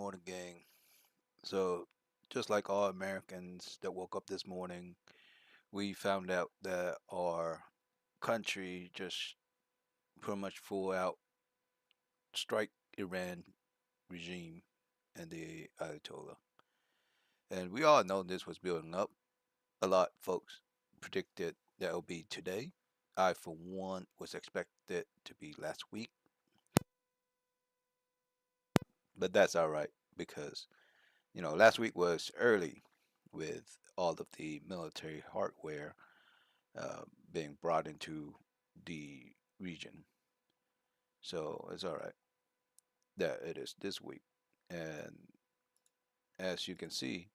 morning, gang. So, just like all Americans that woke up this morning, we found out that our country just pretty much full out strike Iran regime and the Ayatollah. And we all know this was building up. A lot of folks predicted that it'll be today. I, for one, was expected to be last week, but that's all right because last week was early with all of the military hardware being brought into the region. So it's all right that it is this week. And as you can see,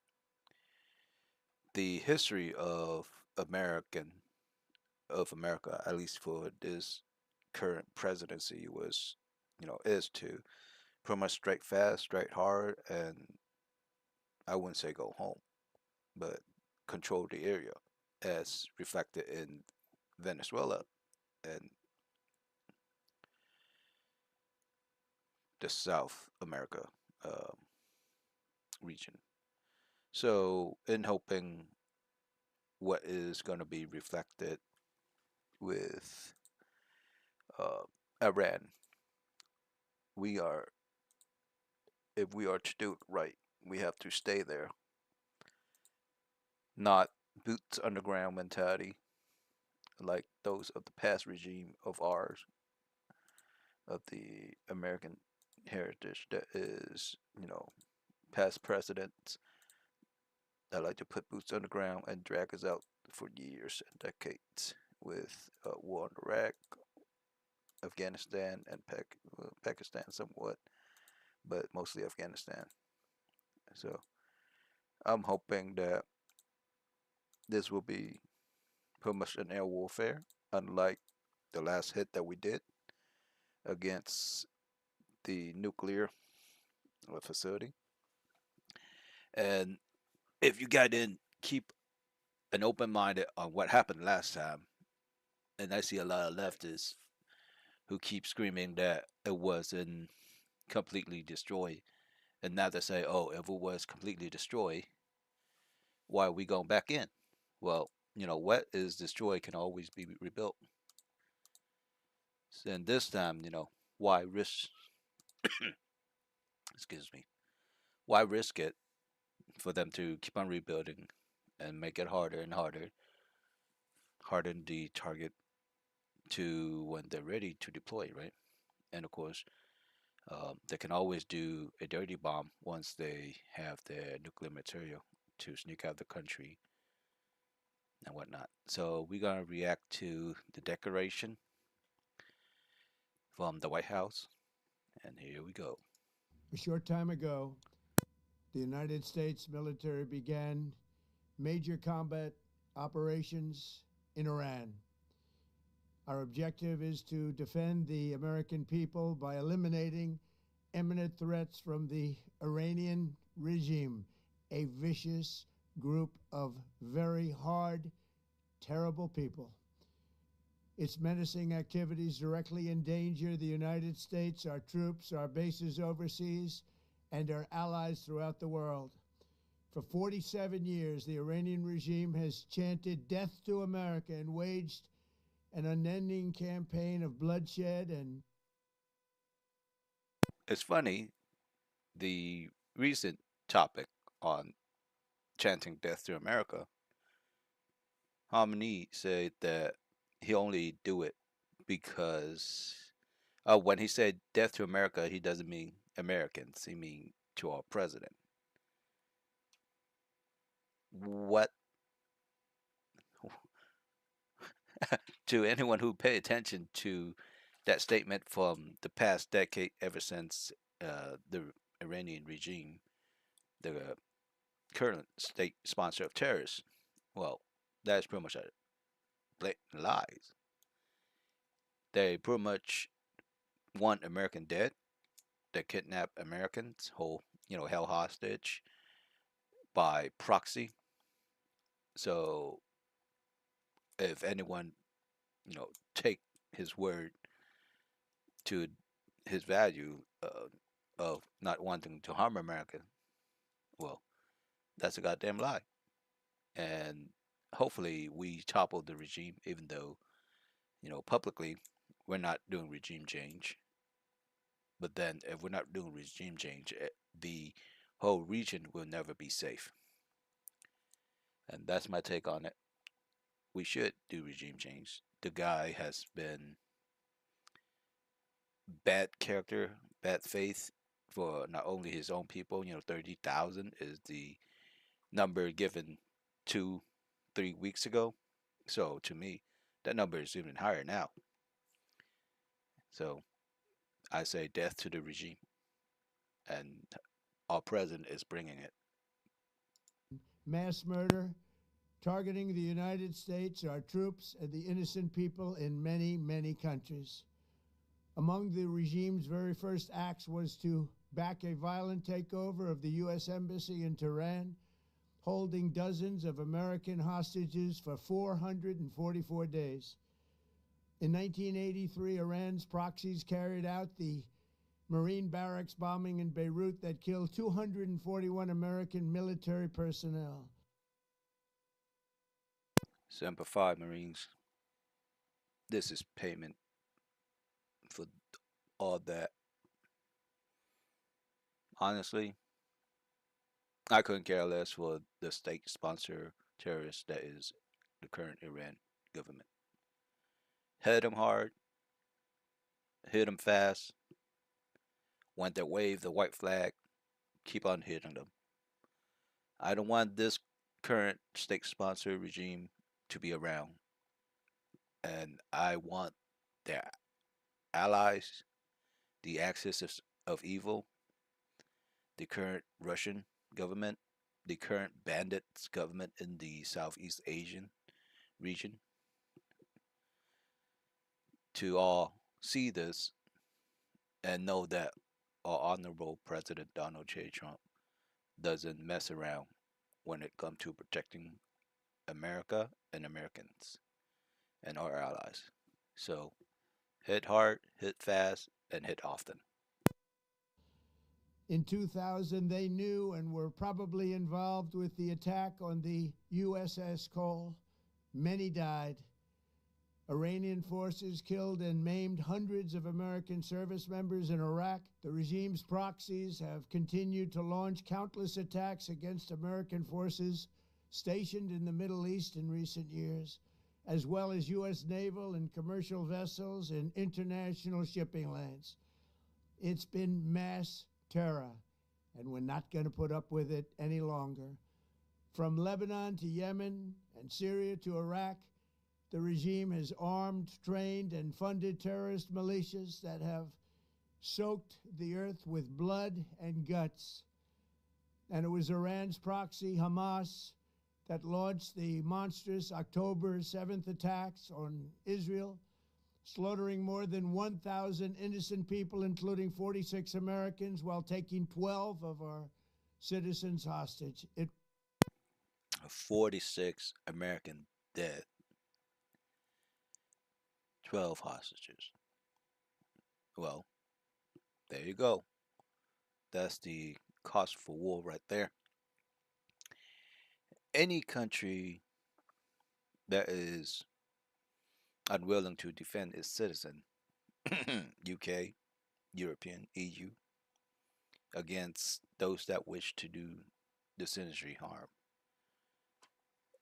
the history of America, at least for this current presidency, is to pretty much strike fast, strike hard, and I wouldn't say go home, but control the area, as reflected in Venezuela and the South America um, region. So, in hoping what is going to be reflected with uh, Iran, we are, if we are to do it right, we have to stay there, not boots underground mentality like those of the past regime of ours, of the American heritage that is, past presidents that like to put boots on the ground and drag us out for years and decades with war in Iraq, Afghanistan, and Pakistan somewhat, but mostly Afghanistan. So I'm hoping that this will be pretty much an air warfare, unlike the last hit that we did against the nuclear facility. And if you guys didn't keep an open minded on what happened last time, and I see a lot of leftists who keep screaming that it wasn't completely destroyed, and now they say, "Oh, if it was completely destroyed, why are we going back in?" Well, what is destroyed can always be rebuilt. And this time, why risk? Excuse me. Why risk it for them to keep on rebuilding and make it harder and harder, harden the target to when they're ready to deploy, right? And of course, they can always do a dirty bomb once they have their nuclear material to sneak out the country and whatnot. So we're gonna react to the declaration from the White House, and here we go. A short time ago, the United States military began major combat operations in Iran. Our objective is to defend the American people by eliminating imminent threats from the Iranian regime, a vicious group of very hard, terrible people. Its menacing activities directly endanger the United States, our troops, our bases overseas, and our allies throughout the world. For 47 years, the Iranian regime has chanted death to America and waged an unending campaign of bloodshed and It's funny, the recent topic on chanting death to America, Hominy said that he only do it because when he said death to America, he doesn't mean Americans. He mean to our president. What to anyone who pay attention to that statement from the past decade, ever since the Iranian regime, the current state sponsor of terrorists, well, that is pretty much a blatant lies. They pretty much want American dead. They kidnap Americans, whole held hostage by proxy. So if anyone take his word to his value, of not wanting to harm America, well, that's a goddamn lie. And hopefully we topple the regime, even though, publicly we're not doing regime change. But then if we're not doing regime change, the whole region will never be safe. And that's my take on it. We should do regime change. The guy has been bad character, bad faith for not only his own people. 30,000 is the number given 2, 3 weeks ago. So to me, that number is even higher now. So I say death to the regime, and our president is bringing it. Mass murder targeting the United States, our troops, and the innocent people in many, many countries. Among the regime's very first acts was to back a violent takeover of the U.S. Embassy in Tehran, holding dozens of American hostages for 444 days. In 1983, Iran's proxies carried out the Marine barracks bombing in Beirut that killed 241 American military personnel. Semper Fi, Marines. This is payment for all that. Honestly, I couldn't care less for the state sponsor terrorist that is the current Iran government. Hit them hard, hit them fast. Want to wave the white flag, keep on hitting them. I don't want this current state sponsor regime to be around. And I want their allies, the axis of evil, the current Russian government, the current bandits government in the Southeast Asian region, to all see this and know that our honorable President Donald J. Trump doesn't mess around when it comes to protecting America and Americans and our allies. So hit hard, hit fast, and hit often. In 2000, they knew and were probably involved with the attack on the USS Cole. Many died. Iranian forces killed and maimed hundreds of American service members in Iraq. The regime's proxies have continued to launch countless attacks against American forces stationed in the Middle East in recent years, as well as U.S. naval and commercial vessels in international shipping lanes. It's been mass terror, and we're not going to put up with it any longer. From Lebanon to Yemen and Syria to Iraq, the regime has armed, trained, and funded terrorist militias that have soaked the earth with blood and guts. And it was Iran's proxy, Hamas, that launched the monstrous October 7th attacks on Israel, slaughtering more than 1,000 innocent people, including 46 Americans, while taking 12 of our citizens hostage. 46 American dead, 12 hostages. Well, there you go. That's the cost for war right there. Any country that is unwilling to defend its citizen, UK, European, EU, against those that wish to do the sinister harm,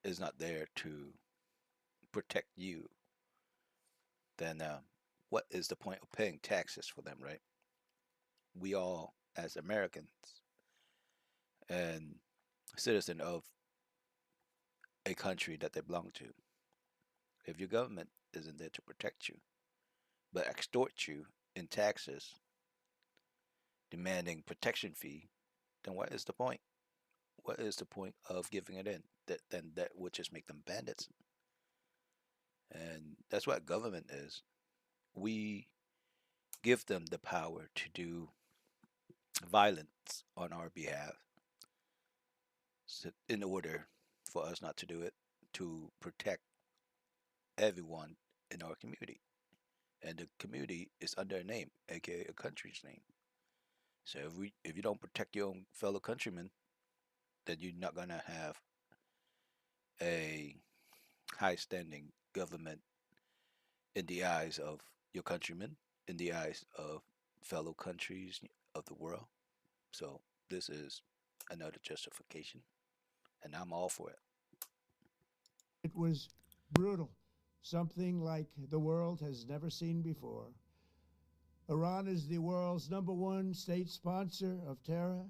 is not there to protect you, then what is the point of paying taxes for them, right? We all, as Americans and citizen of a country that they belong to, if your government isn't there to protect you, but extort you in taxes, demanding protection fee, then what is the point? What is the point of giving it in? That would just make them bandits. And that's what government is. We give them the power to do violence on our behalf, in order for us not to do it, to protect everyone in our community. And the community is under a name, aka a country's name. So if you don't protect your own fellow countrymen, then you're not gonna have a high standing government in the eyes of your countrymen, in the eyes of fellow countries of the world. So this is another justification, and I'm all for it. It was brutal, something like the world has never seen before. Iran is the world's number one state sponsor of terror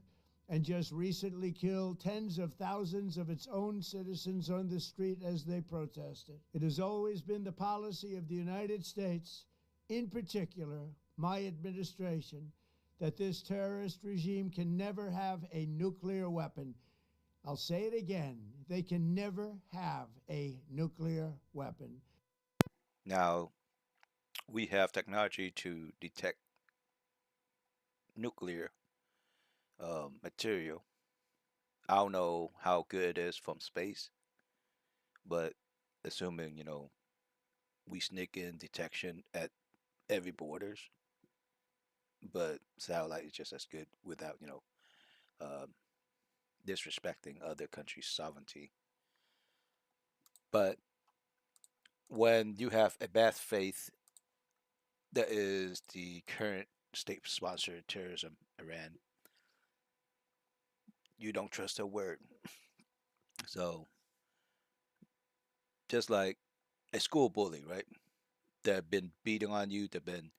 and just recently killed tens of thousands of its own citizens on the street as they protested. It has always been the policy of the United States, in particular, my administration, that this terrorist regime can never have a nuclear weapon. I'll say it again, they can never have a nuclear weapon. Now we have technology to detect nuclear material. I don't know how good it is from space, but assuming we sneak in detection at every borders, but satellite is just as good without um, disrespecting other countries' sovereignty. But when you have a bad faith that is the current state sponsored terrorism, Iran, you don't trust a word. So just like a school bully, right? They've been beating on you. They've been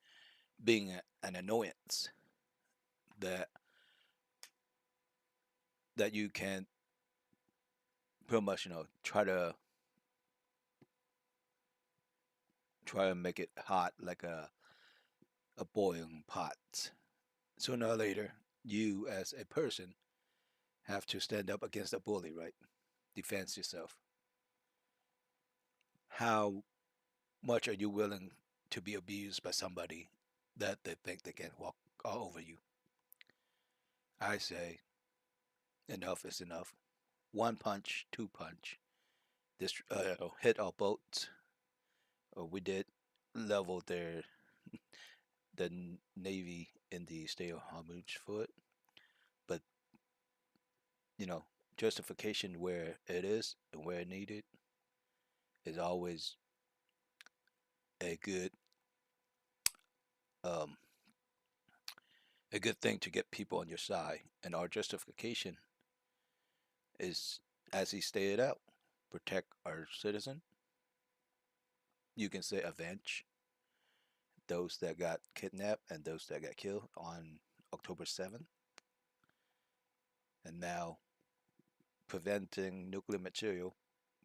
being an annoyance that you can pretty much try to make it hot like a boiling pot. Sooner or later, you as a person have to stand up against a bully, right? Defend yourself. How much are you willing to be abused by somebody that they think they can walk all over you? I say enough is enough. One punch, two punch. This hit our boats. We did level the navy in the state of Hormuz for it, but you know justification where it is and where it needed is always a um, good thing to get people on your side. And our justification is, as he stated out, protect our citizen. You can say avenge those that got kidnapped and those that got killed on October 7th, and now preventing nuclear material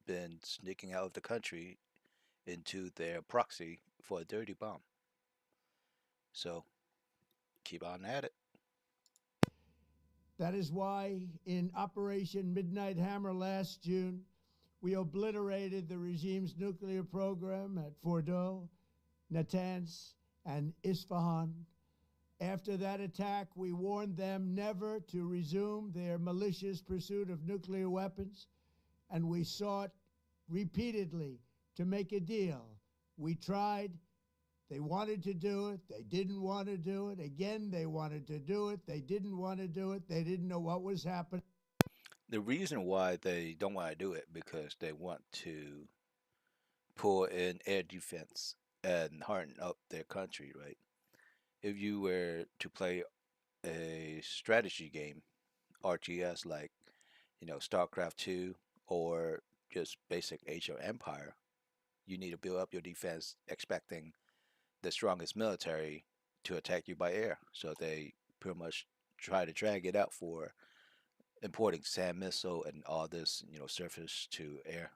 been sneaking out of the country into their proxy for a dirty bomb. So keep on at it. That is why in Operation Midnight Hammer last June, we obliterated the regime's nuclear program at Fordow, Natanz, and Isfahan. After that attack, we warned them never to resume their malicious pursuit of nuclear weapons, and we sought repeatedly to make a deal. We tried. They wanted to do it. They didn't want to do it. Again, they wanted to do it. They didn't want to do it. They didn't know what was happening. The reason why they don't want to do it because they want to pull in air defense and harden up their country, right? If you were to play a strategy game, RTS, like StarCraft 2 or just basic Age of Empire, you need to build up your defense expecting the strongest military to attack you by air. So they pretty much try to drag it out for importing SAM missile and all this, surface to air,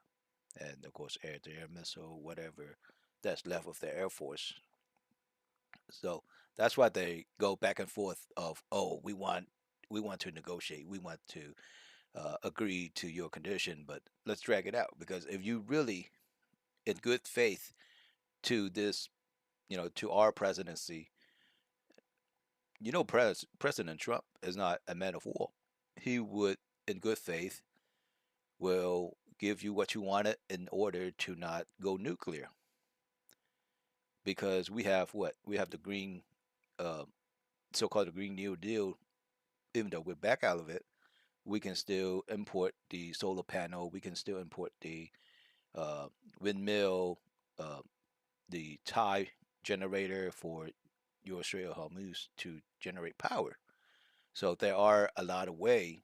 and of course air to air missile, whatever that's left of the Air Force. So that's why they go back and forth of, oh, we want to negotiate, we want to agree to your condition, but let's drag it out because if you really in good faith to this, to our presidency, President Trump is not a man of war. He would, in good faith, will give you what you wanted in order to not go nuclear. Because we have what? We have the green uh, so-called Green New Deal, even though we're back out of it, we can still import the solar panel. We can still import the uh, windmill, uh, the tie generator for your Australia Hormuz to generate power. So there are a lot of ways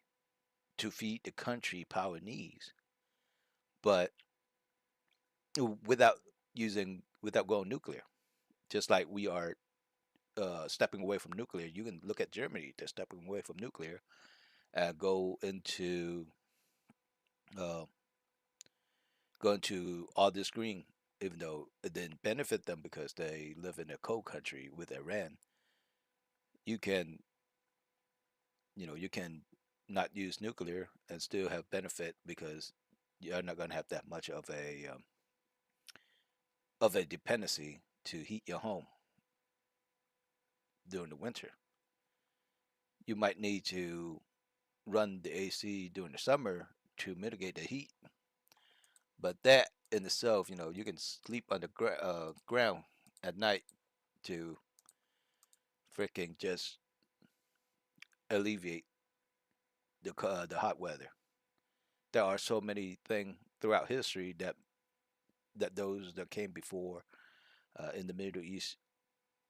to feed the country power needs, but without without going nuclear. Just like we are stepping away from nuclear, you can look at Germany. They're stepping away from nuclear and uh, go into all this green, even though it didn't benefit them because they live in a cold country with Iran. You can you can not use nuclear and still have benefit because you're not going to have that much of a dependency to heat your home during the winter. You might need to run the AC during the summer to mitigate the heat, but that in itself, you can sleep on the ground at night to freaking just alleviate the hot weather. There are so many things throughout history that those that came before in the Middle East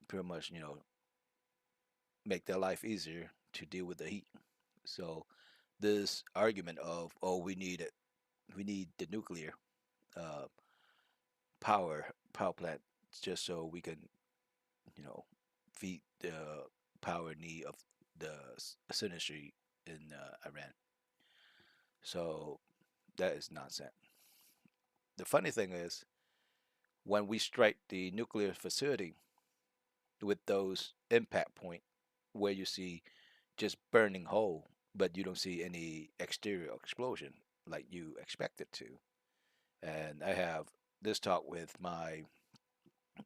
pretty much make their life easier to deal with the heat. So this argument of, oh, we need the nuclear uh, power plant just so we can you know feed the power need of the industry in Iran. So that is nonsense. The funny thing is when we strike the nuclear facility with those impact point where you see just burning hole, but you don't see any exterior explosion like you expect it to. And I have this talk with my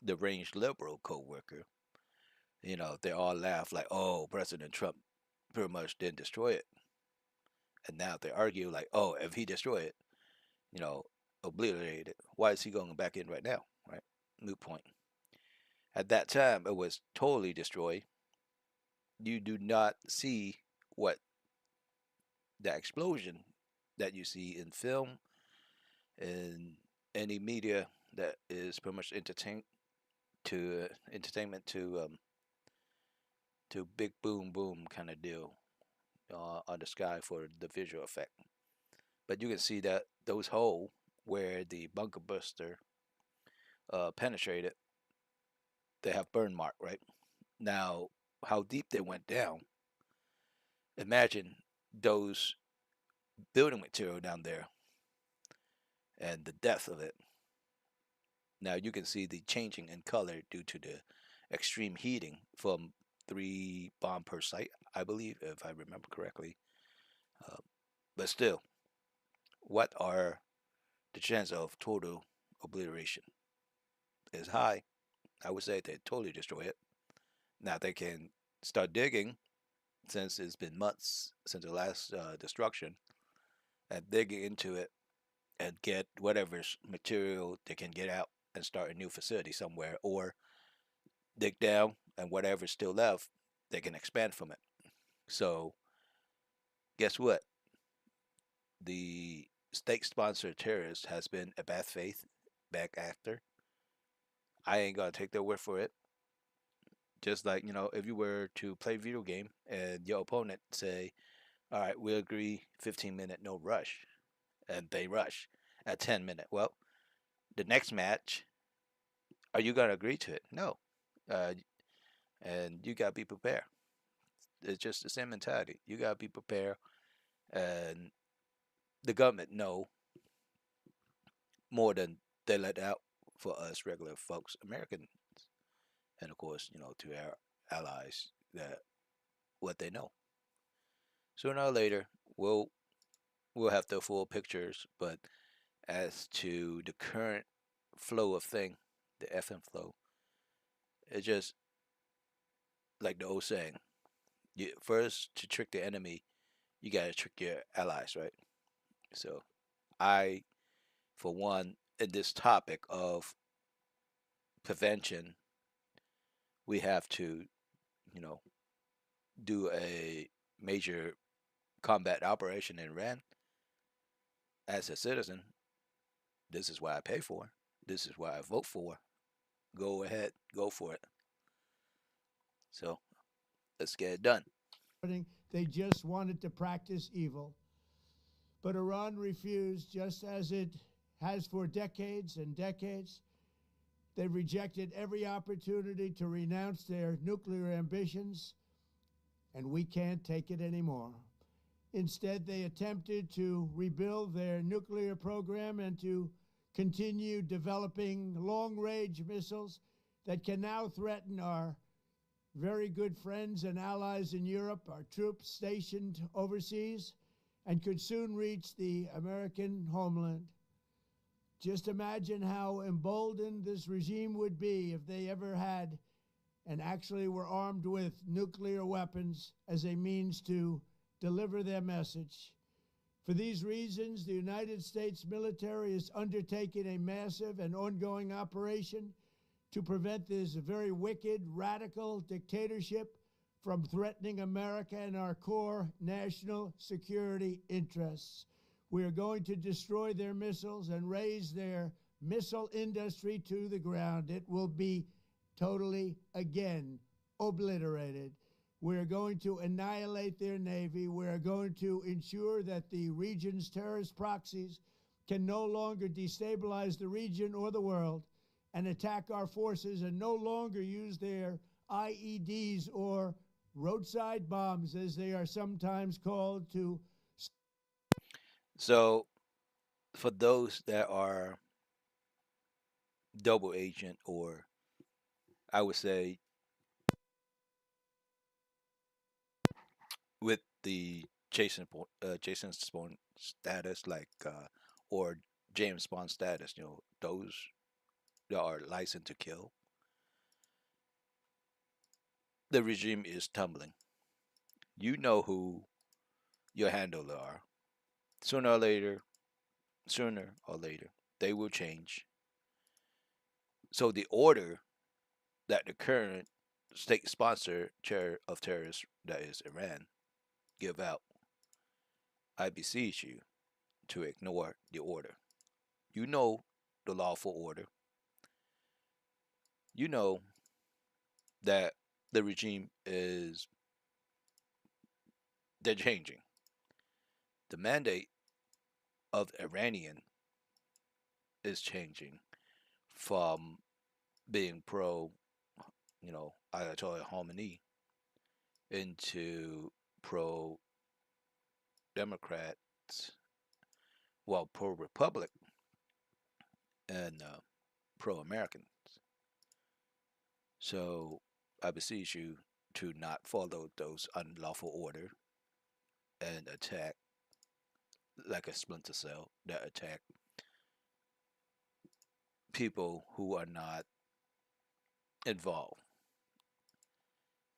deranged liberal coworker. They all laugh like, "Oh, President Trump pretty much didn't destroy it," and now they argue like, "Oh, if he destroyed it, you know, obliterated it, why is he going back in right now?" Right? Moot point. At that time, it was totally destroyed. You do not see what the explosion that you see in film in any media that is pretty much entertainment to big boom boom kind of deal on the sky for the visual effect. But you can see that those hole where the bunker buster penetrated, they have burn mark right now. How deep they went down? Imagine those building material down there and the depth of it. Now you can see the changing in color due to the extreme heating from three bomb per site, I believe, if I remember correctly. Uh, but still, what are the chance of total obliteration? Is high. I would say they totally destroy it. Now they can start digging since it's been months since the last destruction and digging into it and get whatever material they can get out and start a new facility somewhere or dig down and whatever's still left they can expand from it. So guess what? The state sponsored terrorist has been a bad faith back actor. I ain't gonna take their word for it. Just like, if you were to play video game and your opponent say, all right, we agree 15-minute no rush, and they rush at 10-minute. Well, the next match, are you gonna agree to it? No. Uh, and you gotta be prepared. It's just the same mentality. You gotta be prepared and the government know more than they let out for us regular folks, Americans, and of course, to our allies that what they know. Sooner or later, we'll have the full pictures, but as to the current flow of thing, the FM flow, it's just like the old saying: first to trick the enemy, you gotta trick your allies, right? So I, for one, in this topic of prevention, we have to, you know, do a major combat operation in Iran as a citizen, this is what I pay for. This is what I vote for. Go ahead, go for it. So let's get it done. They just wanted to practice evil. But Iran refused, just as it has for decades and decades. They've rejected every opportunity to renounce their nuclear ambitions, and we can't take it anymore. Instead, they attempted to rebuild their nuclear program and to continue developing long range missiles that can now threaten our very good friends and allies in Europe, our troops stationed overseas, and could soon reach the American homeland. Just imagine how emboldened this regime would be if they ever had and actually were armed with nuclear weapons as a means to deliver their message. For these reasons, the United States military is undertaking a massive and ongoing operation to prevent this very wicked, radical dictatorship from threatening America and our core national security interests. We are going to destroy their missiles and raise their missile industry to the ground. It will be totally, again, obliterated. We're going to annihilate their Navy. We're going to ensure that the region's terrorist proxies can no longer destabilize the region or the world and attack our forces and no longer use their IEDs or roadside bombs, as they are sometimes called, to. So for those that are double agent, or I would say with the Jason Spawn status, like or James Bond status, those that are licensed to kill, the regime is tumbling. You know who your handler are. Sooner or later, sooner or later, they will change. So the order that the current state sponsor chair of terrorists, that is Iran, give out, I beseech you to ignore the order. You know the lawful order. You know that the regime is they're changing. The mandate of Iranian is changing from being pro, Ayatollah Khomeini into pro Democrats, well, pro Republic and pro American. So I beseech you to not follow those unlawful order and attack like a splinter cell that attack people who are not involved.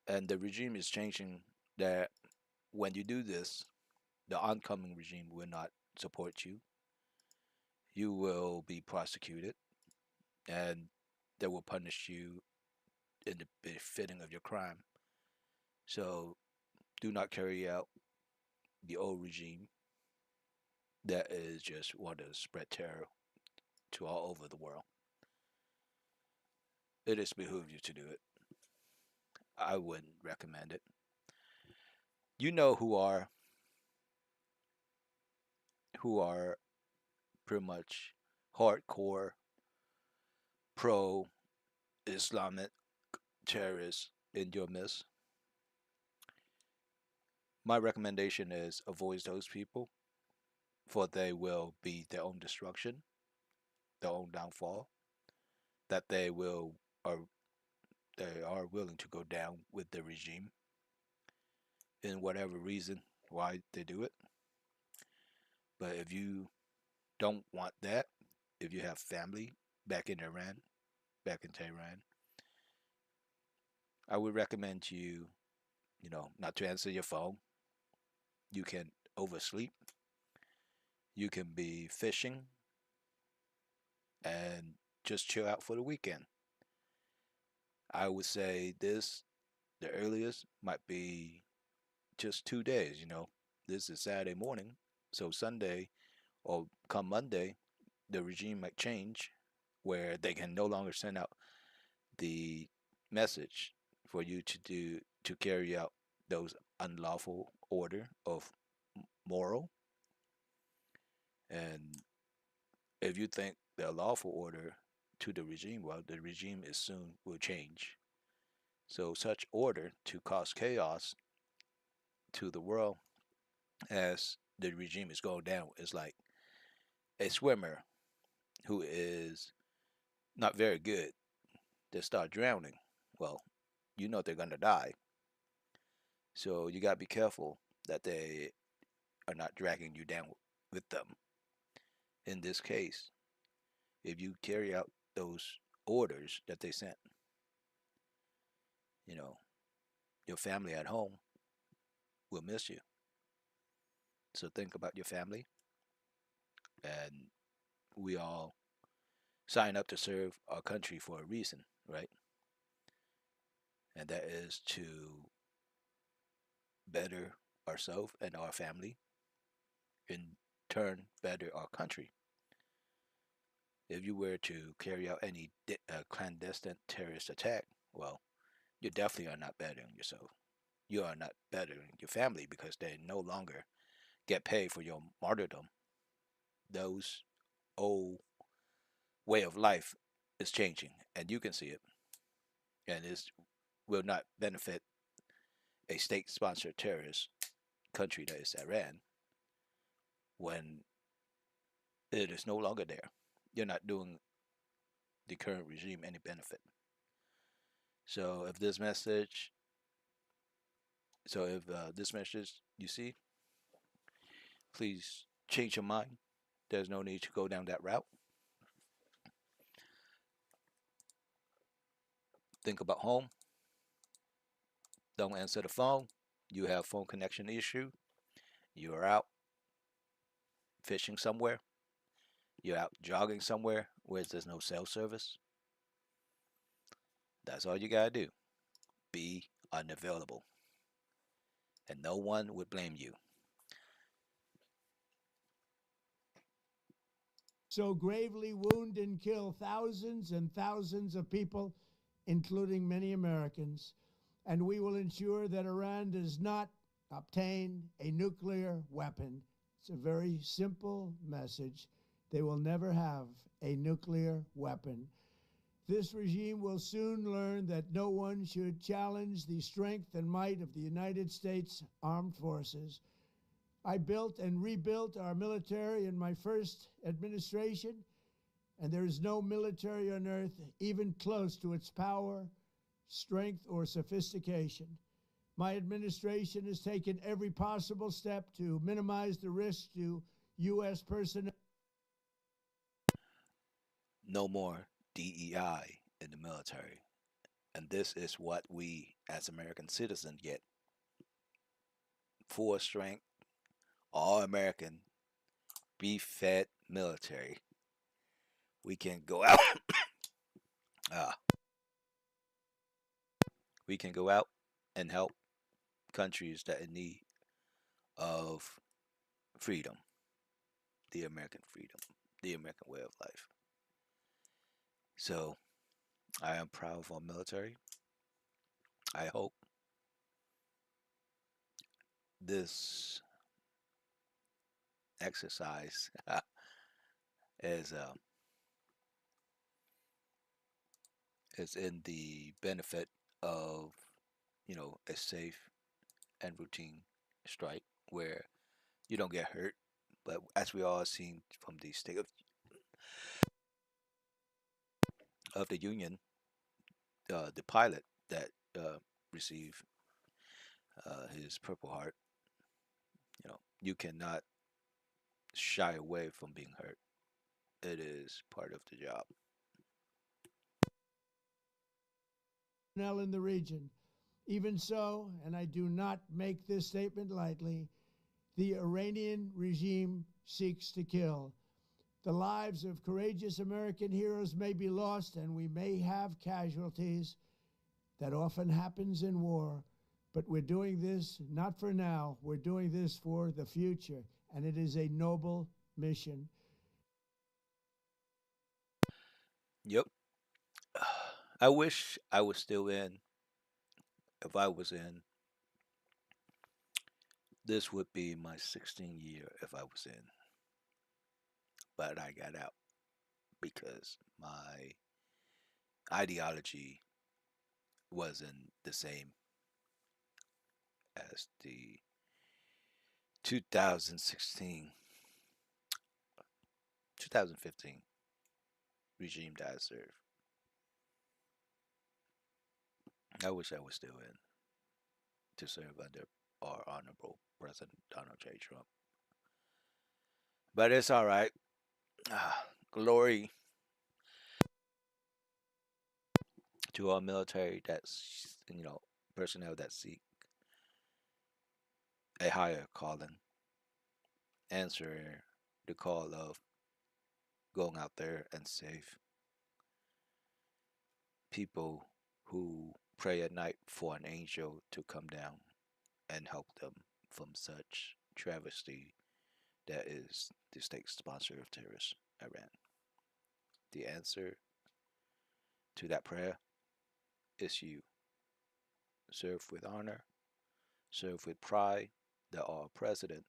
And the regime is changing that when you do this, the oncoming regime will not support you. You will be prosecuted and they will punish you in the befitting of your crime. So do not carry out the old regime that is just want to spread terror to all over the world. It is behoove you to do it. I wouldn't recommend it. You know who are pretty much hardcore pro Islamic terrorists in your midst. My recommendation is avoid those people, for they will be their own destruction, their own downfall. That are they are willing to go down with the regime in whatever reason why they do it. But if you don't want that, if you have family back in Iran, back in Tehran, I would recommend to you, not to answer your phone. You can oversleep. You can be fishing and just chill out for the weekend. I would say the earliest might be just 2 days. This is Saturday morning, so Sunday or come Monday, the regime might change where they can no longer send out the message for you to carry out those unlawful order of moral. And if you think the lawful order to the regime, well, the regime is soon will change. So such order to cause chaos to the world as the regime is going down is like a swimmer who is not very good. They start drowning. Well, they're gonna die. So you gotta be careful that they are not dragging you down with them. In this case, if you carry out those orders that they sent, you know, your family at home will miss you. So think about your family, and we all sign up to serve our country for a reason, right? And that is to better ourselves and our family, in turn, better our country. If you were to carry out any clandestine terrorist attack, well, you definitely are not bettering yourself. You are not bettering your family because they no longer get paid for your martyrdom. Those old way of life is changing, and you can see it, and it will not benefit a state-sponsored terrorist country that is Iran when it is no longer there. You're not doing the current regime any benefit. So if this message, you see, please change your mind. There's no need to go down that route. Think about home. Don't answer the phone. You have phone connection issue. You are out fishing somewhere. You're out jogging somewhere where there's no cell service. That's all you gotta do. Be unavailable, and no one would blame you. So gravely wound and kill thousands and thousands of people, including many Americans, and we will ensure that Iran does not obtain a nuclear weapon. It's a very simple message. They will never have a nuclear weapon. This regime will soon learn that no one should challenge the strength and might of the United States Armed Forces. I built and rebuilt our military in my first administration, and there is no military on earth even close to its power, strength, or sophistication. My administration has taken every possible step to minimize the risk to U.S. personnel. No more DEI in the military. And this is what we as American citizens get: full strength, all American, be fed military. We can go out. uh, we can go out and help countries that in need of freedom, the American freedom, the American way of life. So I am proud of our military. I hope this exercise is is in the benefit of a safe and routine strike where you don't get hurt. But as we all seen from the state of the union, the pilot that received his Purple Heart, you cannot shy away from being hurt. It is part of the job. In the region. Even so, and I do not make this statement lightly, the Iranian regime seeks to kill. The lives of courageous American heroes may be lost, and we may have casualties. That often happens in war. But we're doing this not for now, we're doing this for the future, and it is a noble mission. Yep. I wish I was still in. If I was in, this would be my 16th year if I was in. But I got out because my ideology wasn't the same as the 2016, 2015 regime that I served. I wish I was still in to serve under our honorable President Donald J. Trump. But it's all right. Glory to our military that's, personnel that seek a higher calling, answer the call of going out there and save people who pray at night for an angel to come down and help them from such travesty that is the state sponsor of terrorists, Iran. The answer to that prayer is you. Serve with honor, serve with pride that our president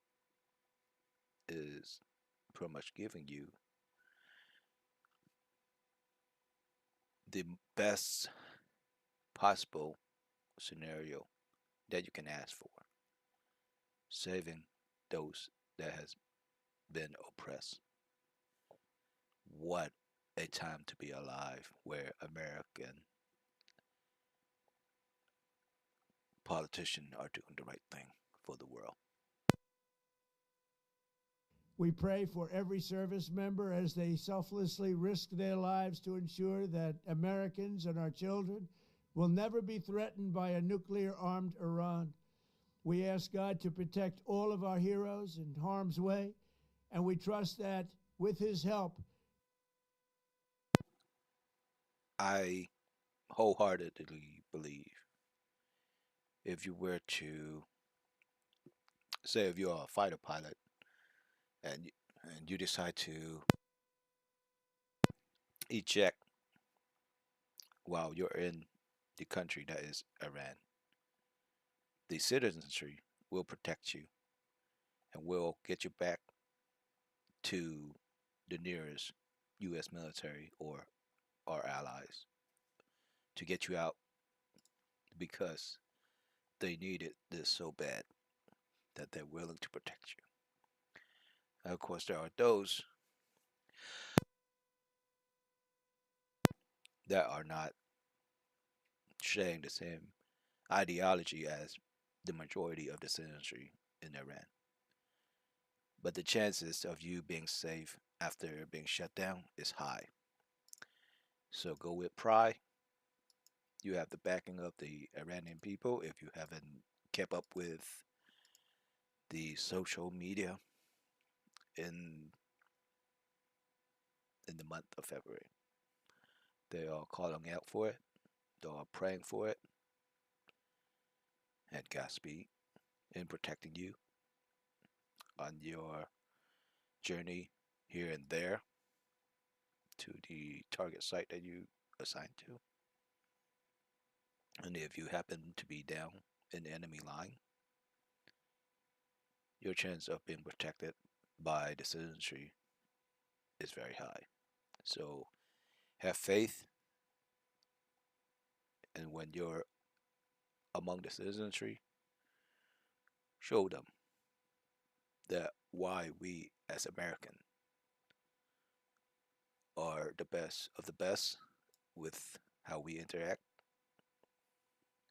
is pretty much giving you the best possible scenario that you can ask for, saving those that has been oppressed. What a time to be alive where American politicians are doing the right thing for the world. We pray for every service member as they selflessly risk their lives to ensure that Americans and our children will never be threatened by a nuclear armed Iran. We ask God to protect all of our heroes in harm's way, and we trust that with His help, I wholeheartedly believe if you were to say if you're a fighter pilot and and you decide to eject while you're in the country that is Iran, the citizenry will protect you and will get you back to the nearest U.S. military or our allies to get you out because they needed this so bad that they're willing to protect you. And of course, there are those that are not sharing the same ideology as the majority of the citizenry in Iran. But the chances of you being safe after being shut down is high. So go with pride. You have the backing of the Iranian people if you haven't kept up with the social media in in the month of February. They are calling out for it. They are praying for it. And Godspeed in protecting you on your journey here and there to the target site that you assigned to. And if you happen to be down in the enemy line, your chance of being protected by the citizenry is very high. So have faith, and when you're among the citizenry, show them that why we as American are the best of the best with how we interact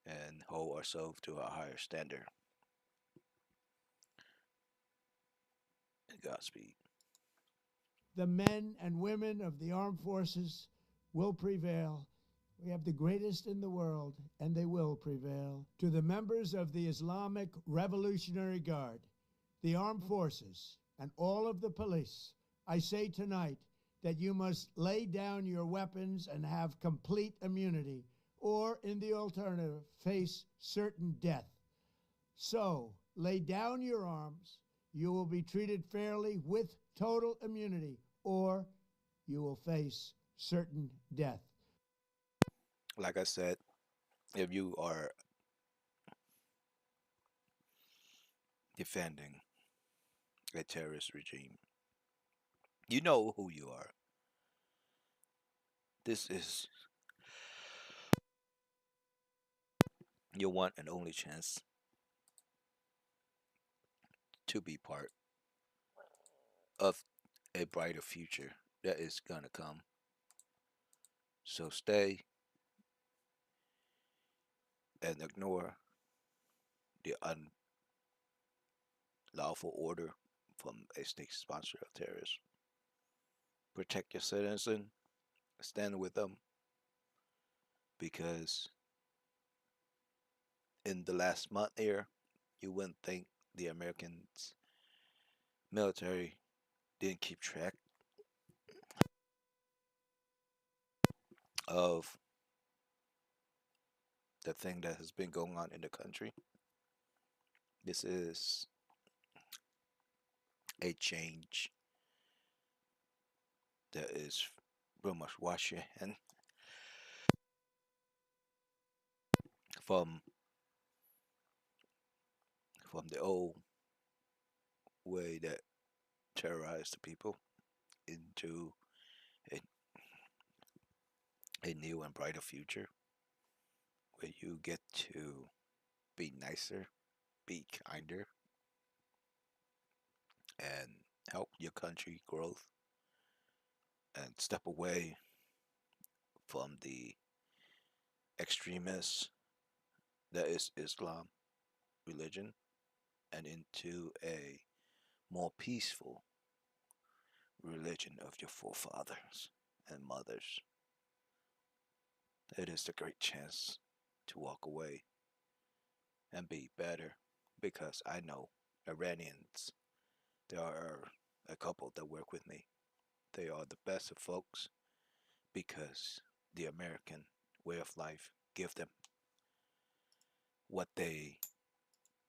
and hold ourselves to a higher standard. And Godspeed. the men and women of the armed forces will prevail. We have the greatest in the world, and they will prevail. To the members of the Islamic Revolutionary Guard, the armed forces, and all of the police, I say tonight that you must lay down your weapons and have complete immunity, or, in the alternative, face certain death. So, lay down your arms. You will be treated fairly with total immunity, or you will face certain death. Like I said, if you are defending a terrorist regime, you know who you are. This is your one and only chance to be part of a brighter future that is gonna come. So stay and ignore the unlawful order from a state sponsor of terrorists. Protect your citizen, stand with them, because in the last month here, you wouldn't think the Americans military didn't keep track of the thing that has been going on in the country. This is a change that is pretty much wash your hand from the old way that terrorized the people into a, a new and brighter future where you get to be nicer, be kinder, and help your country growth and step away from the extremists that is Islam religion and into a more peaceful religion of your forefathers and mothers. It is a great chance to walk away and be better, because I know Iranians, there are a couple that work with me. They are the best of folks because the American way of life give them what they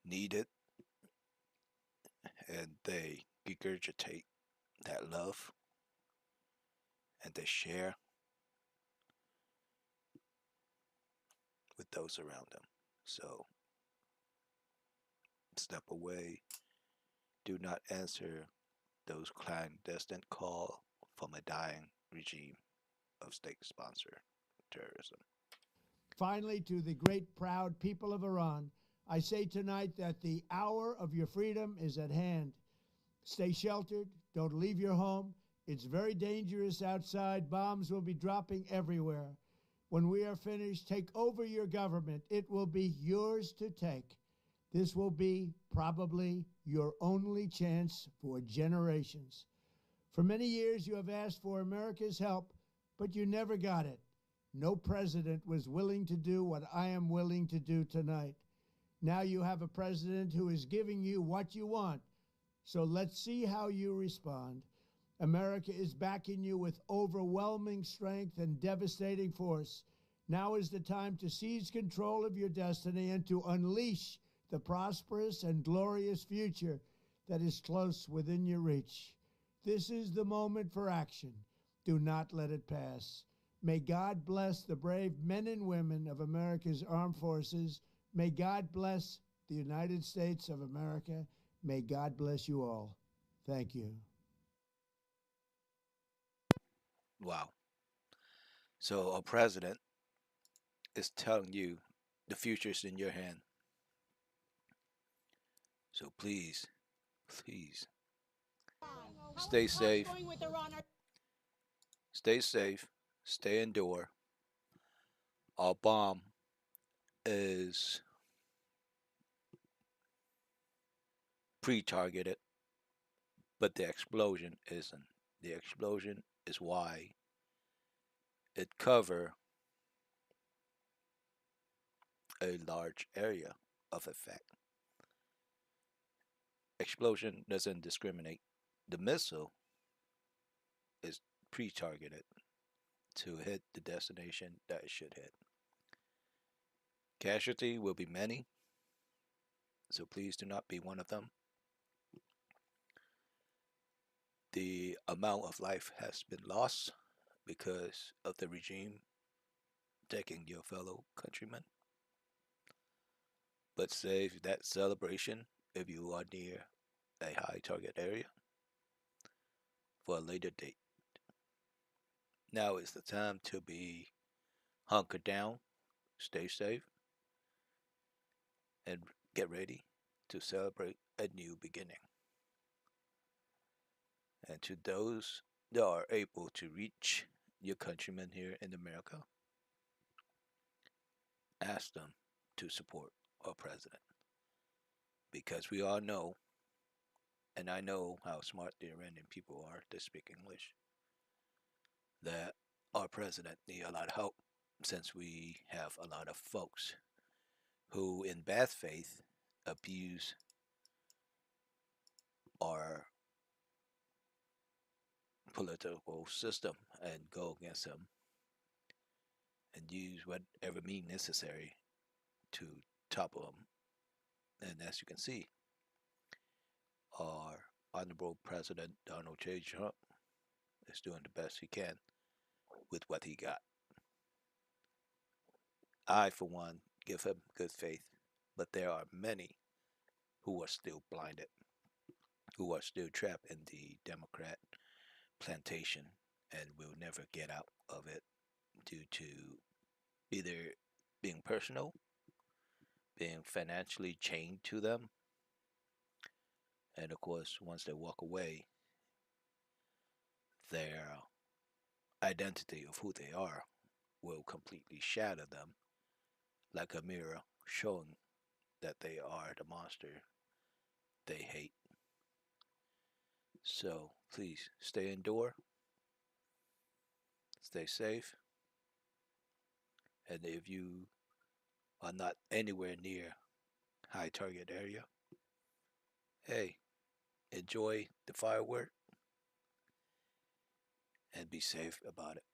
needed, and they regurgitate that love and they share with those around them. So step away. Do not answer those clandestine calls from a dying regime of state sponsored terrorism. Finally, to the great, proud people of Iran, I say tonight that the hour of your freedom is at hand. Stay sheltered. Don't leave your home. It's very dangerous outside. Bombs will be dropping everywhere. When we are finished, take over your government. It will be yours to take. This will be probably your only chance for generations. For many years, you have asked for America's help, but you never got it. No president was willing to do what I am willing to do tonight. Now you have a president who is giving you what you want. So let's see how you respond. America is backing you with overwhelming strength and devastating force. Now is the time to seize control of your destiny and to unleash the prosperous and glorious future that is close within your reach. This is the moment for action. Do not let it pass. May God bless the brave men and women of America's armed forces. May God bless the United States of America. May God bless you all. Thank you. Wow. So a president is telling you the future is in your hand. So please, please stay safe, stay safe, stay indoor. Our bomb is pre-targeted, but the explosion isn't. The explosion is why it cover a large area of effect. Explosion doesn't discriminate. The missile is pre-targeted to hit the destination that it should hit. Casualty will be many, So please do not be one of them. The amount of life has been lost because of the regime taking your fellow countrymen. But save that celebration if you are near a high target area for a later date. Now is the time to be hunkered down, stay safe, and get ready to celebrate a new beginning. And to those that are able to reach your countrymen here in America, ask them to support our president. Because we all know, and I know how smart the Iranian people are that speak English, that our president need a lot of help since we have a lot of folks who, in bad faith, abuse our political system and go against him and use whatever means necessary to topple him. And as you can see, our Honorable President Donald J. Trump is doing the best he can with what he got. I, for one, give him good faith, but there are many who are still blinded, who are still trapped in the Democrat plantation and will never get out of it due to either being personal, being financially chained to them, and of course, once they walk away, their identity of who they are will completely shatter them like a mirror showing that they are the monster they hate. So please stay indoor, stay safe, and if you are not anywhere near high target area, hey, enjoy the firework and be safe about it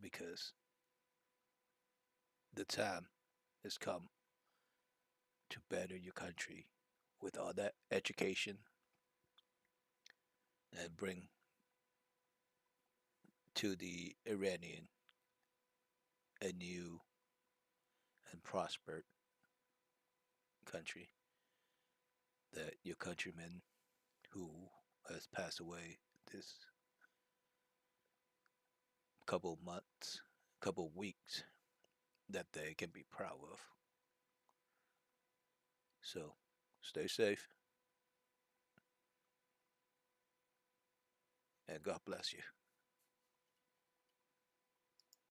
because the time has come to better your country with all that education and bring to the Iranian a new and prospered country that your countrymen who has passed away this couple of months, couple of weeks, that they can be proud of. So stay safe and God bless you.